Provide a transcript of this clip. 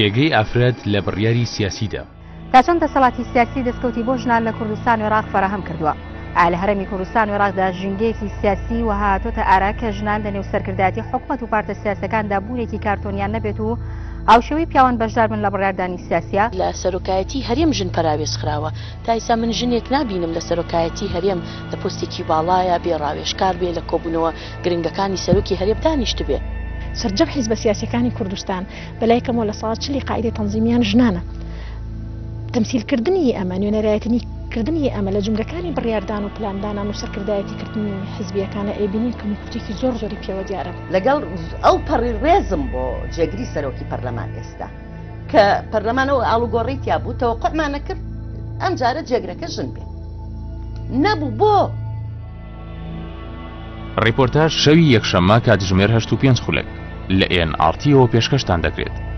پێگەی ئافرەت لە بڕیاری سیاسیدا. تا چەند دەسەڵاتی سیاسی دەستکەوتی بۆ ژنان لە کوردستان و عێراق فراهەم کردووە. لە هەرێمی کوردستان و عێراقدا ژینگەیەکی سیاسی و هاتۆتە ئارا کە ژنان لە نێو سەرکردایەتی حکومەت و پارتە سیاسەکاندا بوونێکی کارتۆنیان نەبێت و هاوشێوەی پیاوان بەشدار بن لە بڕیاردانی سیاسیە. لە سەرۆکایەتی هەرێم ژن پەراوێز خراوە. تا ئێستا من ژنێک نابینم لە سەرۆکایەتی هەرێم لە پۆستێکی باڵایە بێ ڕاوێژکار بێ لە کۆبوونەوە گرنگەکانی سەرۆکی هەرێم دانیشت بێ. سەرجەم حیزبە سیاسیەکانی کوردستان بەلایکەمەوە لە ساڵ 40 قاعدەی تەنزیمیان ژنانە. تەمسیلکردنی ئەمە نوێنەرایەتنیکردنی ئەمە لە جملەکانی بڕیاردان و پلاندانان و سەرکردایەتیکردنی حزبیەکانە ئێبینین کەموکوتێکی زۆری پێوە دیارە. لەگەڵ ئەو پەڕی ڕێزم بۆ جێگری سەرۆکی پەرلەمان ئێستا کە پەرلەمانەوە ئاڵوگۆڕی تیا بوو تەوەقعمان نەکرد ئەم جارە جێگرەکە ژن بێ نەبوو بۆ. ڕیپۆرتاژ شەوی یەکشەممە کاتژمێر 8:05 لە NRTەوە پێشکەشتان دەکرێت.